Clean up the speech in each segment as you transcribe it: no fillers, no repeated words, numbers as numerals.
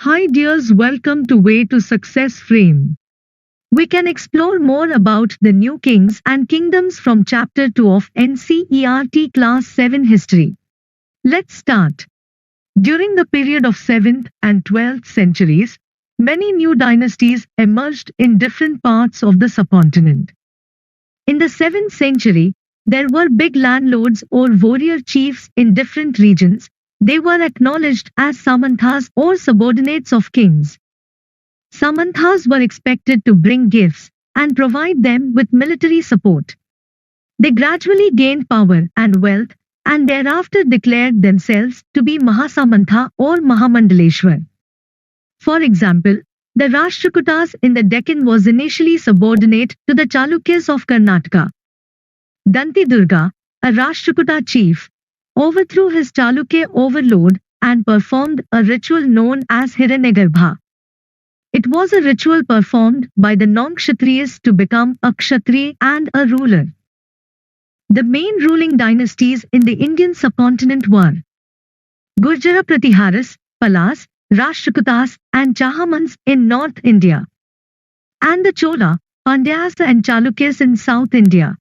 Hi dears, welcome to Way to Success Frame. We can explore more about the new kings and kingdoms from Chapter 2 of NCERT Class 7 History. Let's start. During the period of 7th and 12th centuries, many new dynasties emerged in different parts of the subcontinent. In the 7th century, there were big landlords or warrior chiefs in different regions. They were acknowledged as samanthas or subordinates of kings. Samanthas were expected to bring gifts and provide them with military support. They gradually gained power and wealth and thereafter declared themselves to be Mahasamantha or Mahamandaleshwar. For example, the Rashtrakutas in the Deccan was initially subordinate to the Chalukyas of Karnataka. Danti Durga, a Rashtrakuta chief, overthrew his Chalukya overlord and performed a ritual known as Hiranyagarbha. It was a ritual performed by the non-Kshatriyas to become a Kshatriya and a ruler. The main ruling dynasties in the Indian subcontinent were Gurjara Pratiharas, Palas, Rashtrakutas and Chahamans in North India, and the Chola, Pandyas and Chalukyas in South India.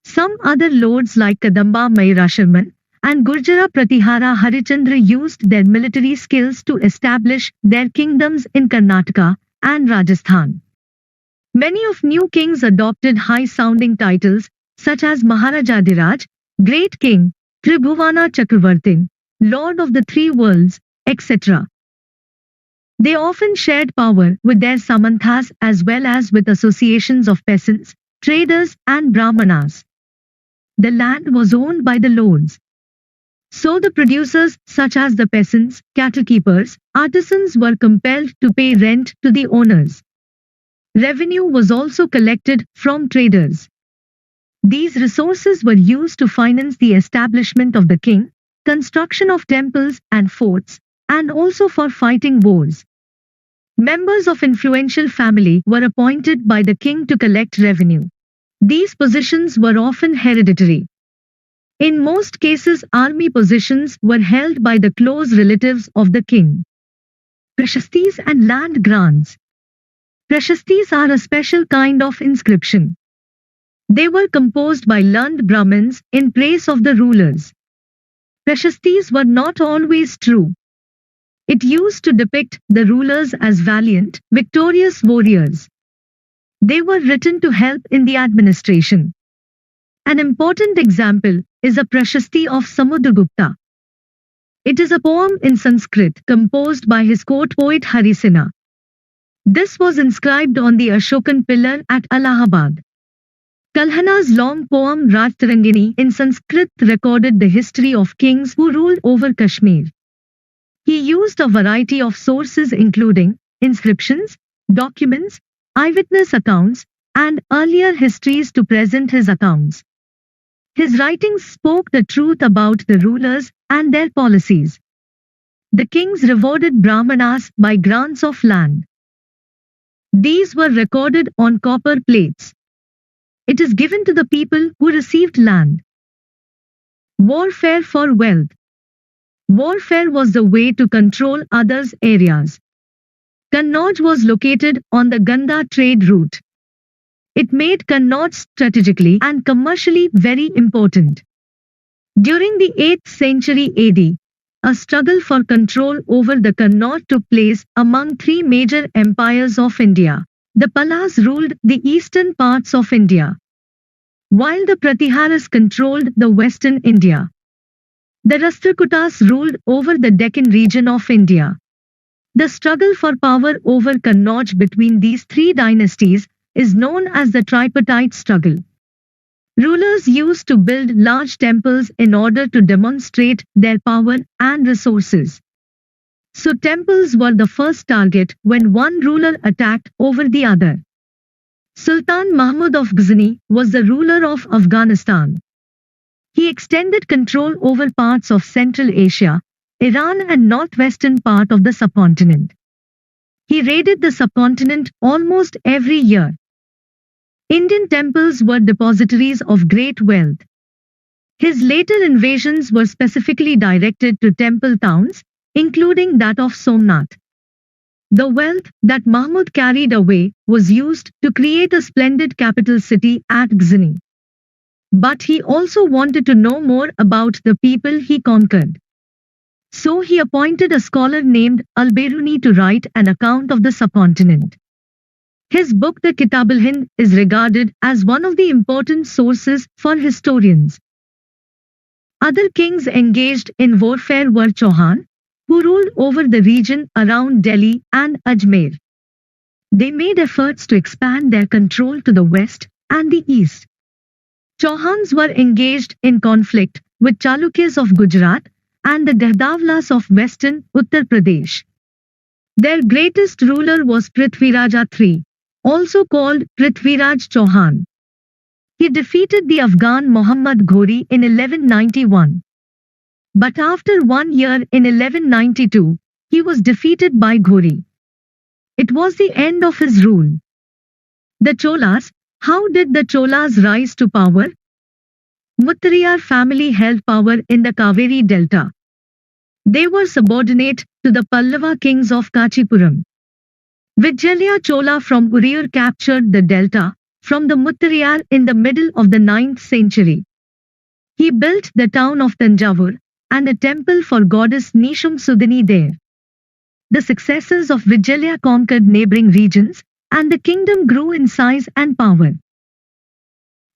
Some other lords like Kadamba Mayurasharman and Gurjara Pratihara Harichandra used their military skills to establish their kingdoms in Karnataka and Rajasthan. Many of new kings adopted high-sounding titles such as Maharajadiraj, Great King, Tribhuvana Chakravartin, Lord of the Three Worlds, etc. They often shared power with their samanthas as well as with associations of peasants, traders and brahmanas. The land was owned by the lords. So the producers, such as the peasants, cattle keepers, artisans were compelled to pay rent to the owners. Revenue was also collected from traders. These resources were used to finance the establishment of the king, construction of temples and forts, and also for fighting wars. Members of influential family were appointed by the king to collect revenue. These positions were often hereditary. In most cases, army positions were held by the close relatives of the king. Prashastis and land grants. Prashastis are a special kind of inscription. They were composed by learned Brahmins in praise of the rulers. Prashastis were not always true. It used to depict the rulers as valiant, victorious warriors. They were written to help in the administration. An important example is a Prashasti of Samudragupta. It is a poem in Sanskrit composed by his court poet Harisena. This was inscribed on the Ashokan pillar at Allahabad. Kalhana's long poem Rajtarangini in Sanskrit recorded the history of kings who ruled over Kashmir. He used a variety of sources including inscriptions, documents, eyewitness accounts, and earlier histories to present his accounts. His writings spoke the truth about the rulers and their policies. The kings rewarded Brahmanas by grants of land. These were recorded on copper plates. It is given to the people who received land. Warfare for wealth. Warfare was the way to control others' areas. Kannauj was located on the Ganga trade route. It made Kannauj strategically and commercially very important. During the 8th century AD, a struggle for control over the Kannauj took place among three major empires of India. The Palas ruled the eastern parts of India, while the Pratiharas controlled the western India. The Rashtrakutas ruled over the Deccan region of India. The struggle for power over Kannauj between these three dynasties is known as the tripartite struggle. Rulers used to build large temples in order to demonstrate their power and resources. So temples were the first target when one ruler attacked over the other. Sultan Mahmud of Ghazni was the ruler of Afghanistan. He extended control over parts of Central Asia, Iran and northwestern part of the subcontinent. He raided the subcontinent almost every year. Indian temples were depositories of great wealth. His later invasions were specifically directed to temple towns, including that of Somnath. The wealth that Mahmud carried away was used to create a splendid capital city at Ghazni. But he also wanted to know more about the people he conquered. So he appointed a scholar named Al-Biruni to write an account of the subcontinent. His book the Kitab al-Hind is regarded as one of the important sources for historians. Other kings engaged in warfare were Chauhan, who ruled over the region around Delhi and Ajmer. They made efforts to expand their control to the west and the east. Chauhans were engaged in conflict with Chalukyas of Gujarat and the Gahdavlas of western Uttar Pradesh. Their greatest ruler was Prithviraj III, also called Prithviraj Chauhan. He defeated the Afghan Muhammad Ghori in 1191. But after 1 year in 1192, he was defeated by Ghori. It was the end of his rule. The Cholas. How did the Cholas rise to power? Muttariyar family held power in the Kaveri Delta. They were subordinate to the Pallava kings of Kachipuram. Vijayalaya Chola from Uriyur captured the delta from the Muttariyar in the middle of the 9th century. He built the town of Tanjavur and a temple for goddess Nisham Sudini there. The successors of Vijayalaya conquered neighboring regions, and the kingdom grew in size and power.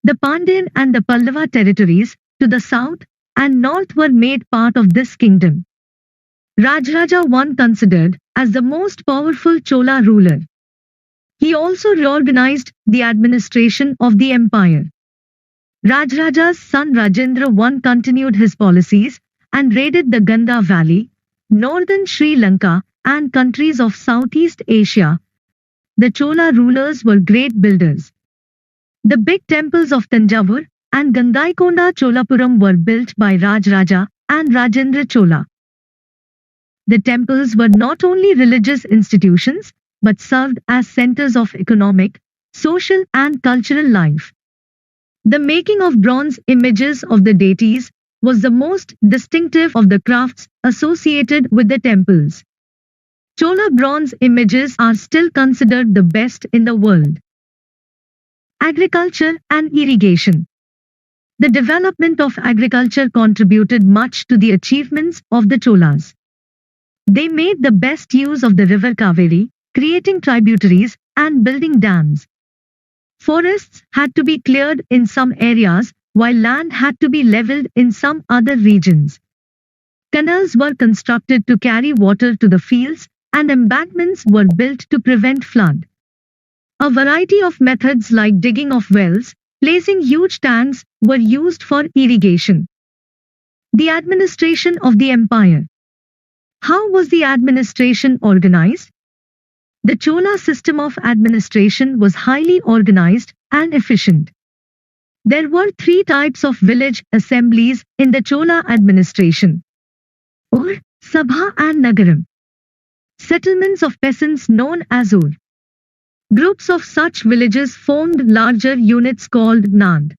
The Pandyan and the Pallava territories to the south and north were made part of this kingdom. Rajaraja I considered as the most powerful Chola ruler. He also reorganized the administration of the empire. Rajaraja's son Rajendra I continued his policies and raided the Ganga Valley, northern Sri Lanka, and countries of Southeast Asia. The Chola rulers were great builders. The big temples of Tanjavur and Gangaikonda Cholapuram were built by Rajaraja and Rajendra Chola. The temples were not only religious institutions, but served as centers of economic, social and cultural life. The making of bronze images of the deities was the most distinctive of the crafts associated with the temples. Chola bronze images are still considered the best in the world. Agriculture and irrigation. The development of agriculture contributed much to the achievements of the Cholas. They made the best use of the river Kaveri, creating tributaries and building dams. Forests had to be cleared in some areas, while land had to be leveled in some other regions. Canals were constructed to carry water to the fields, and embankments were built to prevent flood. A variety of methods like digging of wells, placing huge tanks, were used for irrigation. The administration of the empire. How was the administration organized? The Chola system of administration was highly organized and efficient. There were 3 types of village assemblies in the Chola administration: Ur, Sabha and Nagaram. Settlements of peasants known as Ur. Groups of such villages formed larger units called Nad.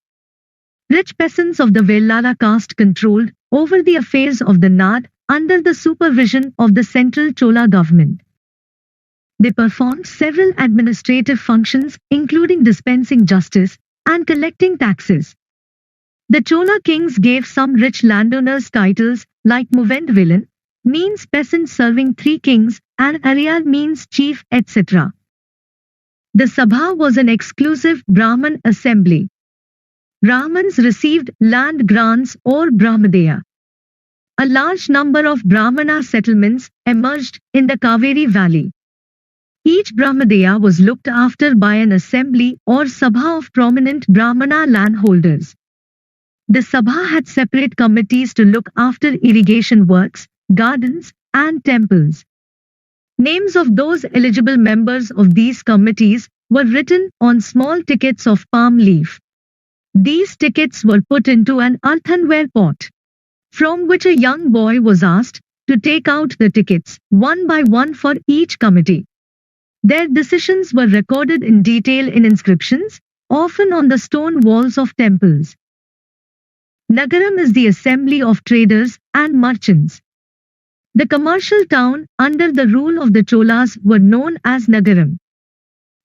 Rich peasants of the Vellala caste controlled over the affairs of the Nad under the supervision of the central Chola government. They performed several administrative functions, including dispensing justice and collecting taxes. The Chola kings gave some rich landowners titles like Muvendvilan, means peasant serving 3 kings, and Ariyar means chief, etc. The Sabha was an exclusive Brahman assembly. Brahmins received land grants or Brahmadeya. A large number of Brahmana settlements emerged in the Kaveri Valley. Each Brahmadeya was looked after by an assembly or Sabha of prominent Brahmana landholders. The Sabha had separate committees to look after irrigation works, gardens, and temples. Names of those eligible members of these committees were written on small tickets of palm leaf. These tickets were put into an earthenware pot, from which a young boy was asked to take out the tickets, one by one for each committee. Their decisions were recorded in detail in inscriptions, often on the stone walls of temples. Nagaram is the assembly of traders and merchants. The commercial town under the rule of the Cholas were known as Nagaram.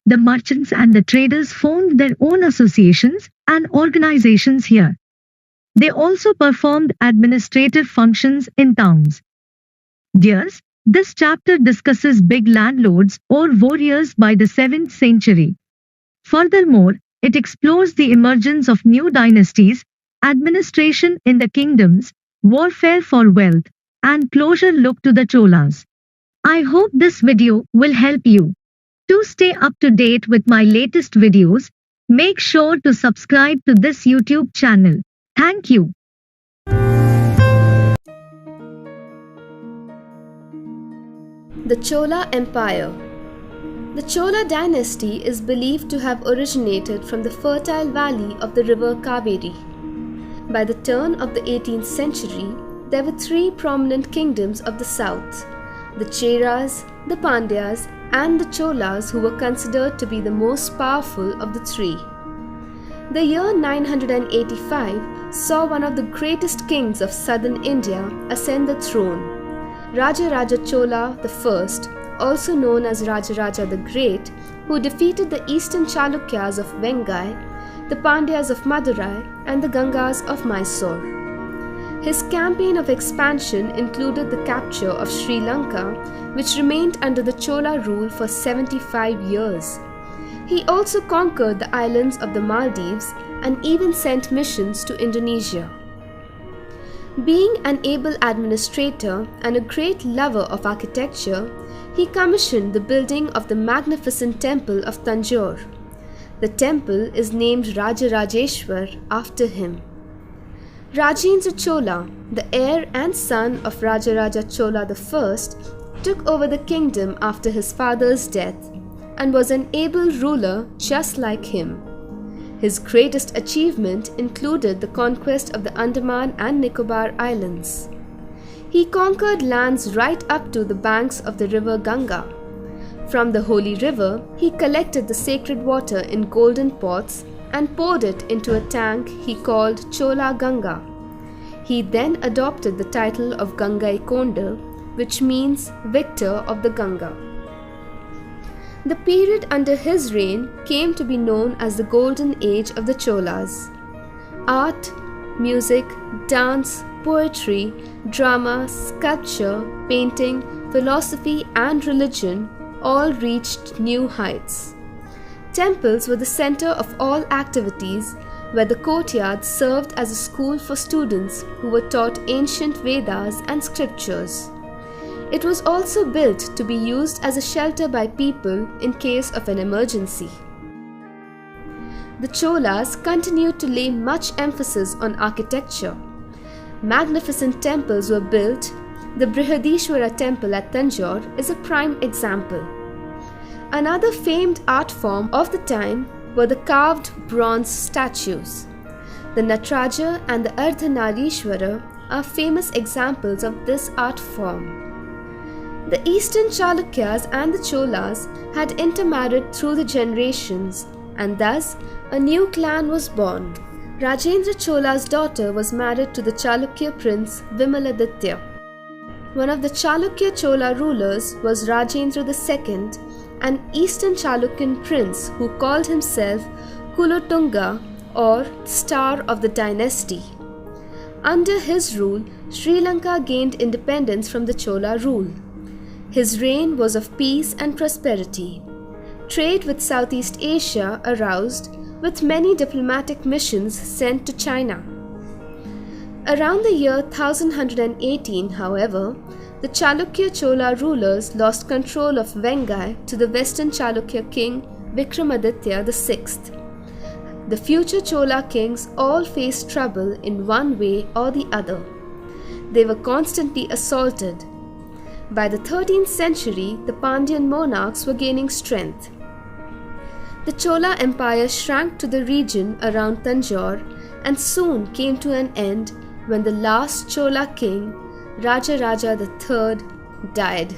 The merchants and the traders formed their own associations and organizations here. They also performed administrative functions in towns. Dears, this chapter discusses big landlords or warriors by the 7th century. Furthermore, it explores the emergence of new dynasties, administration in the kingdoms, warfare for wealth, and closer look to the Cholas. I hope this video will help you. To stay up to date with my latest videos, make sure to subscribe to this YouTube channel. Thank you. The Chola Empire. The Chola dynasty is believed to have originated from the fertile valley of the river Kaveri. By the turn of the 18th century, there were three prominent kingdoms of the south: the Cheras, the Pandyas, and the Cholas, who were considered to be the most powerful of the three. The year 985 saw one of the greatest kings of southern India ascend the throne, Rajaraja Chola I, also known as Rajaraja the Great, who defeated the eastern Chalukyas of Vengai, the Pandyas of Madurai, and the Gangas of Mysore. His campaign of expansion included the capture of Sri Lanka, which remained under the Chola rule for 75 years. He also conquered the islands of the Maldives and even sent missions to Indonesia. Being an able administrator and a great lover of architecture, he commissioned the building of the magnificent temple of Tanjore. The temple is named Rajarajeshwar after him. Rajendra Chola, the heir and son of Rajaraja Chola I, took over the kingdom after his father's death and was an able ruler just like him. His greatest achievement included the conquest of the Andaman and Nicobar Islands. He conquered lands right up to the banks of the river Ganga. From the holy river, he collected the sacred water in golden pots and poured it into a tank he called Chola Ganga. He then adopted the title of Gangaikonda, which means victor of the Ganga. The period under his reign came to be known as the Golden Age of the Cholas. Art, music, dance, poetry, drama, sculpture, painting, philosophy, and religion all reached new heights. Temples were the center of all activities, where the courtyard served as a school for students who were taught ancient Vedas and scriptures. It was also built to be used as a shelter by people in case of an emergency. The Cholas continued to lay much emphasis on architecture. Magnificent temples were built. The Brihadishwara temple at Tanjore is a prime example. Another famed art form of the time were the carved bronze statues. The Nataraja and the Ardhanarishwara are famous examples of this art form. The eastern Chalukyas and the Cholas had intermarried through the generations, and thus a new clan was born. Rajendra Chola's daughter was married to the Chalukya prince Vimaladitya. One of the Chalukya Chola rulers was Rajendra II, an eastern Chalukyan prince who called himself Kulotunga, or Star of the Dynasty. Under his rule, Sri Lanka gained independence from the Chola rule. His reign was of peace and prosperity. Trade with Southeast Asia aroused, with many diplomatic missions sent to China. Around the year 1118, however, the Chalukya Chola rulers lost control of Vengai to the western Chalukya king Vikramaditya VI. The future Chola kings all faced trouble in one way or the other. They were constantly assaulted. By the 13th century, the Pandyan monarchs were gaining strength. The Chola Empire shrank to the region around Tanjore and soon came to an end when the last Chola king, Rajaraja III, died.